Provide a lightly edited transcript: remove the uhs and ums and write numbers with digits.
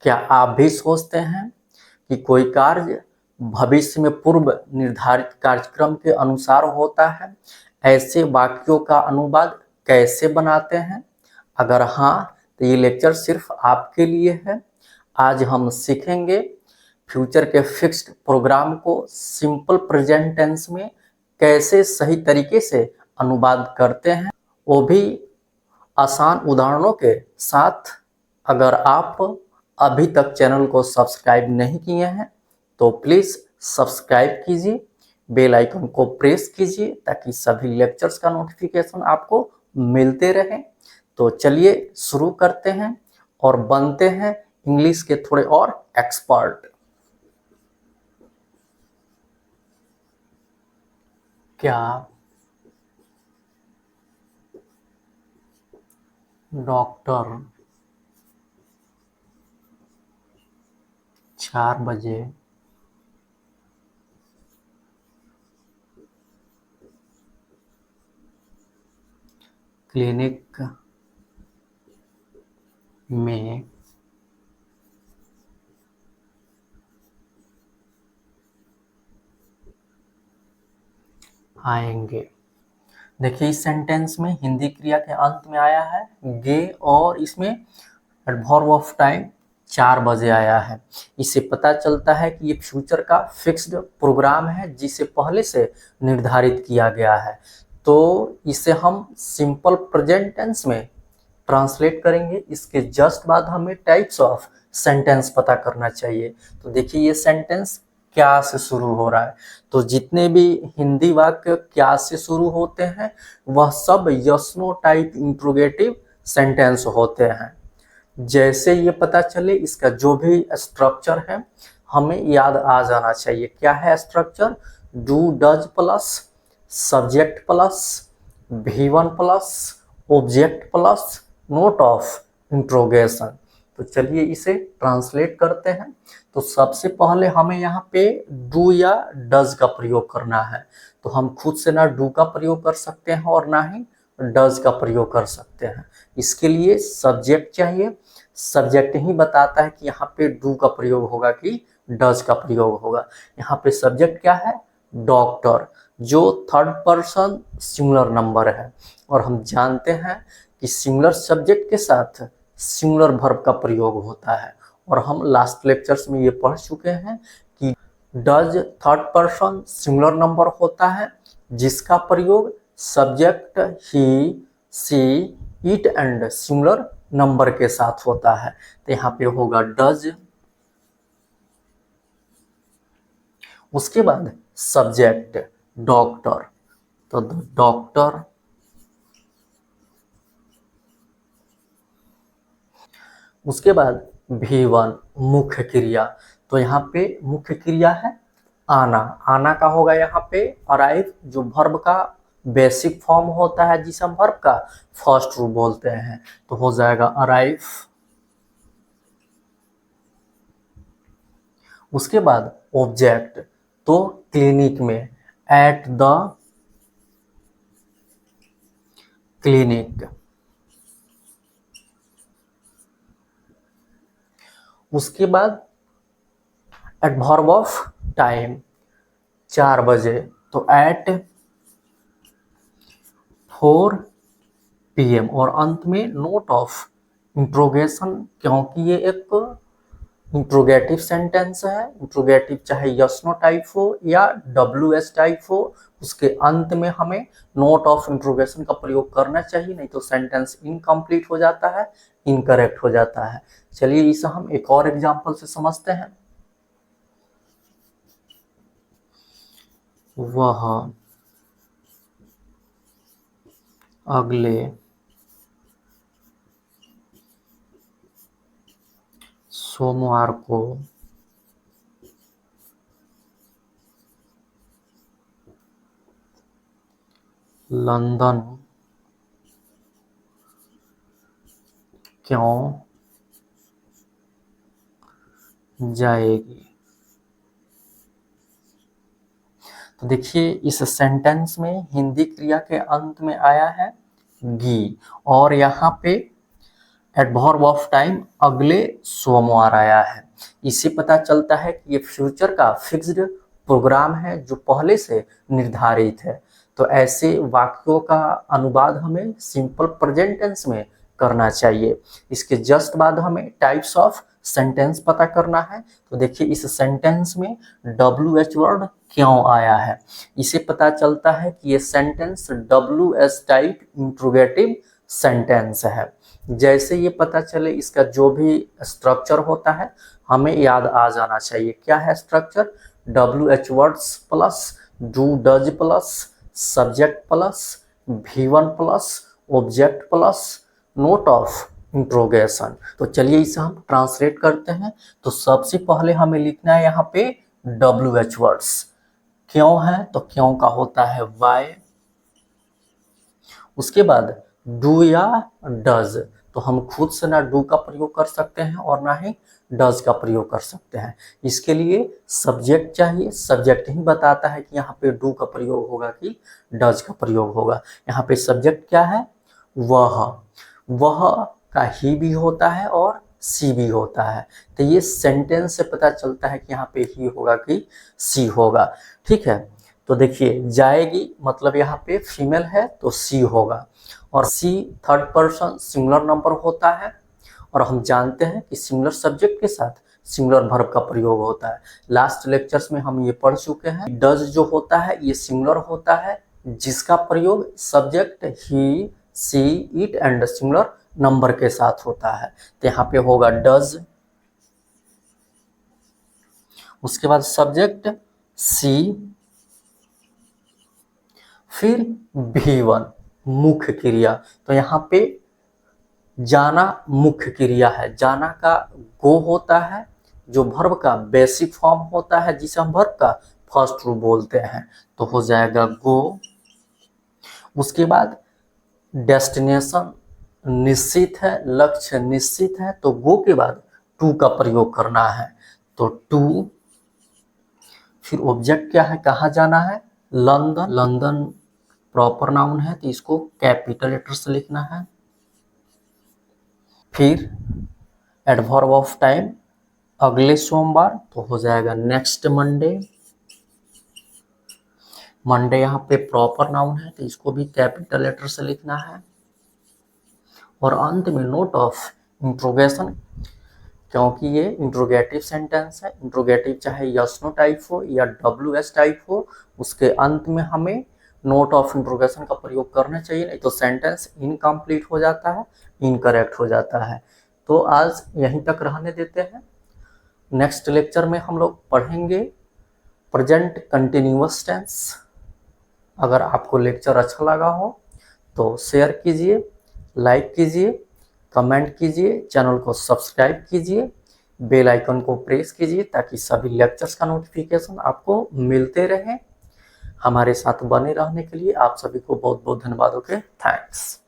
क्या आप भी सोचते हैं कि कोई कार्य भविष्य में पूर्व निर्धारित कार्यक्रम के अनुसार होता है? ऐसे वाक्यों का अनुवाद कैसे बनाते हैं? अगर हाँ, तो ये लेक्चर सिर्फ आपके लिए है। आज हम सीखेंगे फ्यूचर के फिक्स्ड प्रोग्राम को सिंपल प्रेजेंट टेंस में कैसे सही तरीके से अनुवाद करते हैं, वो भी आसान उदाहरणों के साथ। अगर आप अभी तक चैनल को सब्सक्राइब नहीं किए हैं तो प्लीज़ सब्सक्राइब कीजिए, बेल आइकन को प्रेस कीजिए ताकि सभी लेक्चर्स का नोटिफिकेशन आपको मिलते रहे। तो चलिए शुरू करते हैं और बनते हैं इंग्लिश के थोड़े और एक्सपर्ट। क्या डॉक्टर 4 बजे क्लिनिक में आएंगे? देखिए, इस सेंटेंस में हिंदी क्रिया के अंत में आया है गे और इसमें एडवर्ब ऑफ टाइम 4 बजे आया है। इससे पता चलता है कि ये फ्यूचर का फिक्स्ड प्रोग्राम है जिसे पहले से निर्धारित किया गया है। तो इसे हम सिंपल प्रेजेंट टेंस में ट्रांसलेट करेंगे। इसके जस्ट बाद हमें टाइप्स ऑफ सेंटेंस पता करना चाहिए। तो देखिए, ये सेंटेंस क्या से शुरू हो रहा है। तो जितने भी हिंदी वाक्य क्या से शुरू होते हैं वह सब yes no type interrogative sentence होते हैं। जैसे ये पता चले इसका जो भी स्ट्रक्चर है हमें याद आ जाना चाहिए। क्या है structure? Do does plus subject plus V1 plus object plus note of interrogation. तो चलिए इसे ट्रांसलेट करते हैं। तो सबसे पहले हमें यहाँ पे डू या डज का प्रयोग करना है। तो हम खुद से ना डू का प्रयोग कर सकते हैं और ना ही डज का प्रयोग कर सकते हैं। इसके लिए सब्जेक्ट चाहिए। सब्जेक्ट ही बताता है कि यहाँ पे डू का प्रयोग होगा कि डज का प्रयोग होगा। यहाँ पे सब्जेक्ट क्या है? डॉक्टर, जो थर्ड पर्सन सिंगुलर नंबर है। और हम जानते हैं कि सिंगुलर सब्जेक्ट के साथ सिंगुलर वर्ब का प्रयोग होता है। और हम लास्ट लेक्चर्स में ये पढ़ चुके हैं कि does third person singular number होता है जिसका प्रयोग subject he, she, it and singular number के साथ होता है। तो यहाँ पे होगा डज, उसके बाद सब्जेक्ट डॉक्टर, तो डॉक्टर, उसके बाद V1 मुख्य क्रिया। तो यहाँ पे मुख्य क्रिया है आना। आना का होगा यहाँ पे अराइव, जो वर्ब का बेसिक फॉर्म होता है जिसे हम वर्ब का फर्स्ट रूप बोलते हैं। तो हो जाएगा अराइव। उसके बाद ऑब्जेक्ट, तो क्लिनिक में, एट द क्लिनिक। उसके बाद एडवर्ब ऑफ टाइम 4 बजे, तो एट 4 PM और अंत में नोट ऑफ इंट्रोगेशन, क्योंकि ये एक इंट्रोगेटिव सेंटेंस है। इंट्रोगेटिव चाहे यस नो टाइप हो या WS टाइप हो, उसके अंत में हमें नोट ऑफ इंट्रोगेशन का प्रयोग करना चाहिए, नहीं तो सेंटेंस इनकम्प्लीट हो जाता है, इनकरेक्ट हो जाता है। चलिए इसे हम एक और एग्जांपल से समझते हैं। वह अगले सोमवार को लंदन क्यों जाएगी? तो देखिए, इस सेंटेंस में हिंदी क्रिया के अंत में आया है गी और यहाँ पे एडवर्ब ऑफ टाइम अगले सोमवार आया है। इससे पता चलता है कि ये फ्यूचर का फिक्स्ड प्रोग्राम है जो पहले से निर्धारित है। तो ऐसे वाक्यों का अनुवाद हमें सिंपल प्रेजेंट टेंस में करना चाहिए। इसके जस्ट बाद हमें टाइप्स ऑफ सेंटेंस पता करना है। तो देखिए इस सेंटेंस में WH वर्ड क्यों आया है। इसे पता चलता है कि ये sentence WH type interrogative sentence है। जैसे ये पता चले इसका जो भी स्ट्रक्चर होता है हमें याद आ जाना चाहिए। क्या है structure? WH words plus do does plus subject plus V1 plus object plus note of interrogation. तो चलिए इसे हम ट्रांसलेट करते हैं। तो सबसे पहले हमें लिखना है यहाँ पे WH वर्ड्स। क्यों है? तो क्यों का होता है वाई। उसके बाद डू या डज, तो हम खुद से ना डू का प्रयोग कर सकते हैं और ना ही डज का प्रयोग कर सकते हैं। इसके लिए सब्जेक्ट चाहिए। सब्जेक्ट ही बताता है कि यहाँ पे डू का प्रयोग होगा कि डज का प्रयोग होगा। यहाँ पे सब्जेक्ट क्या है? वह का ही भी होता है और सी भी होता है। तो ये सेंटेंस से पता चलता है कि यहाँ पे ही होगा कि सी होगा। ठीक है, तो देखिए जाएगी मतलब यहाँ पे फीमेल है तो सी होगा, और सी थर्ड पर्सन सिंगुलर नंबर होता है। और हम जानते हैं कि सिंगुलर सब्जेक्ट के साथ सिंगुलर वर्ब का प्रयोग होता है। लास्ट लेक्चर्स में हम ये पढ़ चुके हैं। डज जो होता है ये सिंगुलर होता है जिसका प्रयोग subject he, she, it and singular number के साथ होता है। तो यहाँ पे होगा डज, उसके बाद सब्जेक्ट सी, फिर V1 मुख्य क्रिया। तो यहाँ पे जाना मुख्य क्रिया है। जाना का गो होता है जो वर्ब का बेसिक फॉर्म होता है जिसे हम वर्ब का फर्स्ट रूप बोलते हैं, तो हो जाएगा गो। उसके बाद डेस्टिनेशन निश्चित है, लक्ष्य निश्चित है, तो गो के बाद टू का प्रयोग करना है, तो टू। फिर ऑब्जेक्ट क्या है, कहाँ जाना है? लंदन। लंदन प्रॉपर नाउन है तो इसको कैपिटल लेटर से लिखना है। फिर एडवर्ब ऑफ टाइम अगले सोमवार, तो हो जाएगा नेक्स्ट मंडे। मंडे यहाँ पे प्रॉपर नाउन है तो इसको भी कैपिटल लेटर से लिखना है। और अंत में नोट ऑफ इंट्रोगेशन, क्योंकि ये इंट्रोगेटिव सेंटेंस है। इंट्रोगेटिव चाहे यस नो टाइप हो या WH टाइप हो, उसके अंत में हमें नोट ऑफ इंट्रोगेशन का प्रयोग करना चाहिए, नहीं तो सेंटेंस इनकम्प्लीट हो जाता है, इनकरेक्ट हो जाता है। तो आज यहीं तक रहने देते हैं। नेक्स्ट लेक्चर में हम लोग पढ़ेंगे प्रेजेंट कंटिन्यूअस टेंस। अगर आपको लेक्चर अच्छा लगा हो तो शेयर कीजिए, लाइक कीजिए, कमेंट कीजिए, चैनल को सब्सक्राइब कीजिए, बेल आइकन को प्रेस कीजिए ताकि सभी लेक्चर्स का नोटिफिकेशन आपको मिलते रहे। हमारे साथ बने रहने के लिए आप सभी को बहुत बहुत धन्यवाद। Okay, thanks.